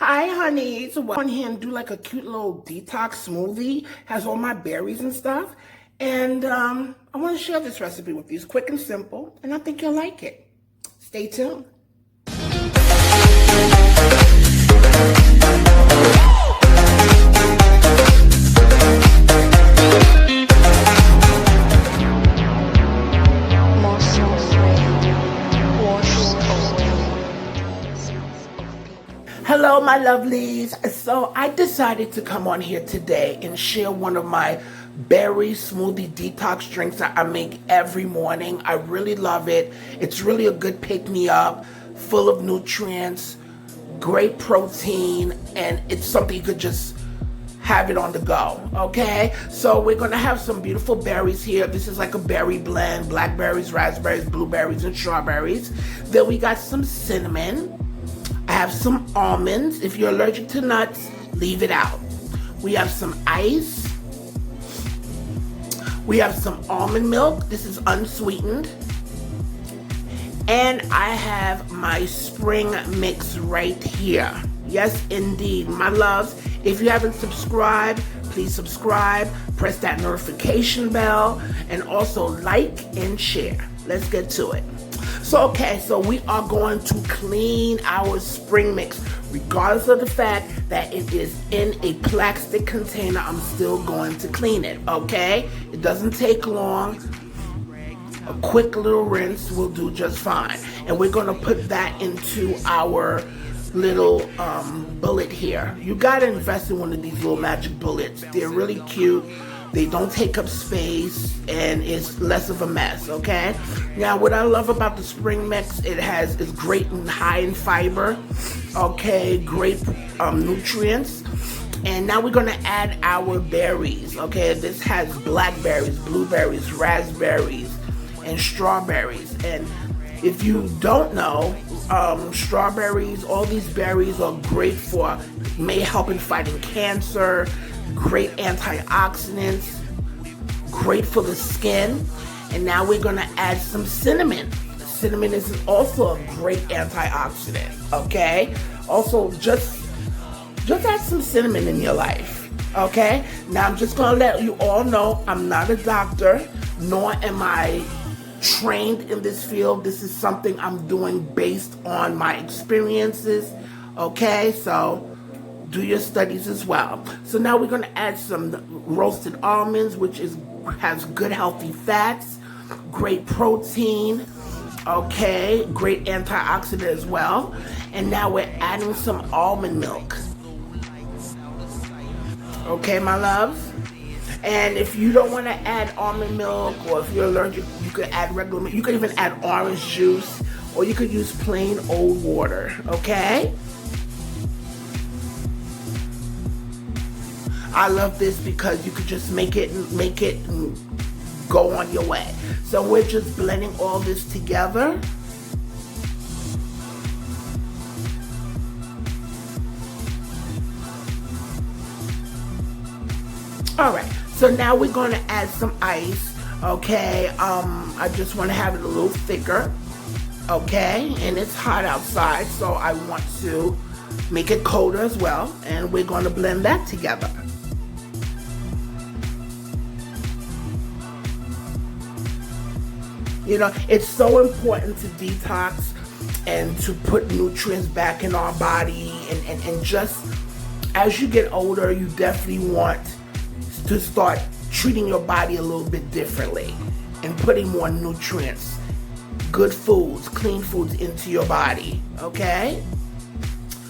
Hi, honey. So on here and do like a cute little detox smoothie. Has all my berries and stuff. And I want to share this recipe with you. It's quick and simple, and I think you'll like it. Stay tuned. Hello, my lovelies. So I decided to come on here today and share one of my berry smoothie detox drinks that I make every morning. I really love it. It's really a good pick-me-up, full of nutrients, great protein, and it's something you could just have it on the go, okay? So we're gonna have some beautiful berries here. This is like a berry blend, blackberries, raspberries, blueberries, and strawberries. Then we got some cinnamon. I have some almonds. If you're allergic to nuts, leave it out. We have some ice. We have some almond milk. This is unsweetened. And I have my spring mix right here. Yes, indeed, my loves. If you haven't subscribed, please subscribe. Press that notification bell. And also like and share. Let's get to it. So we are going to clean our spring mix. Regardless of the fact that it is in a plastic container, I'm still going to clean it, okay? It doesn't take long. A quick little rinse will do just fine. And we're gonna put that into our little bullet here. You gotta invest in one of these little magic bullets. They're really cute. They don't take up space, and it's less of a mess, okay? Now, what I love about the spring mix, it's great and high in fiber, okay? Great nutrients. And now we're gonna add our berries, okay? This has blackberries, blueberries, raspberries, and strawberries. And if you don't know, strawberries, all these berries are great may help in fighting cancer, great antioxidants, great for the skin. And now we're gonna add some cinnamon. Cinnamon is also a great antioxidant, okay? Also, just add some cinnamon in your life, okay? Now I'm just gonna let you all know I'm not a doctor, nor am I trained in this field. This is something I'm doing based on my experiences, okay? So do your studies as well. So now we're gonna add some roasted almonds, which has good healthy fats, great protein, okay, great antioxidant as well. And now we're adding some almond milk. Okay, my loves? And if you don't want to add almond milk, or if you're allergic, you could add regular milk. You could even add orange juice, or you could use plain old water, okay? I love this because you could just make it and go on your way. So we're just blending all this together. All right, so now we're gonna add some ice, okay? I just wanna have it a little thicker, okay? And it's hot outside, so I want to make it colder as well. And we're gonna blend that together. You know, it's so important to detox and to put nutrients back in our body. And just as you get older, you definitely want to start treating your body a little bit differently and putting more nutrients, good foods, clean foods into your body, okay?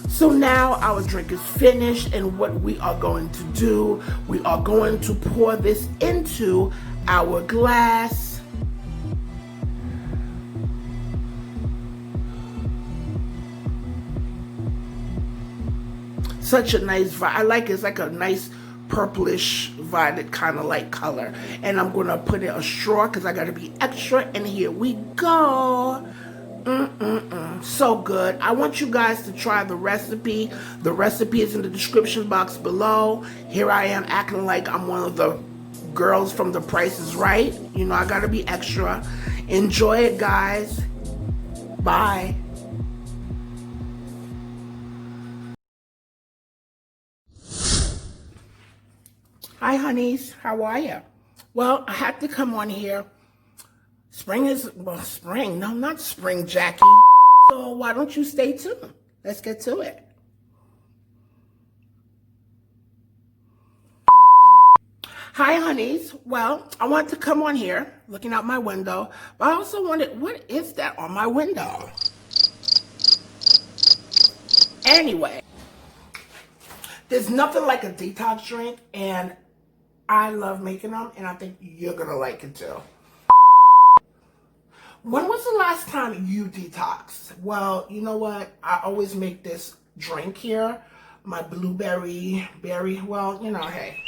So now our drink is finished, and what we are going to do, we are going to pour this into our glass. Such a nice vibe. I like it. It's like a nice purplish violet kind of light color. And I'm going to put in a straw because I got to be extra. And here we go. So good. I want you guys to try the recipe. The recipe is in the description box below. Here I am acting like I'm one of the girls from The Price is Right. You know, I got to be extra. Enjoy it, guys. Bye. Hi, honeys. How are you? Well, I had to come on here. Spring is, well, spring. No, not spring, Jackie. So why don't you stay tuned? Let's get to it. Hi, honeys. Well, I wanted to come on here, looking out my window, but I also wondered, what is that on my window? Anyway, there's nothing like a detox drink, and I love making them, and I think you're going to like it too. When was the last time you detoxed? Well, you know what? I always make this drink here, my blueberry berry. Well, you know, hey.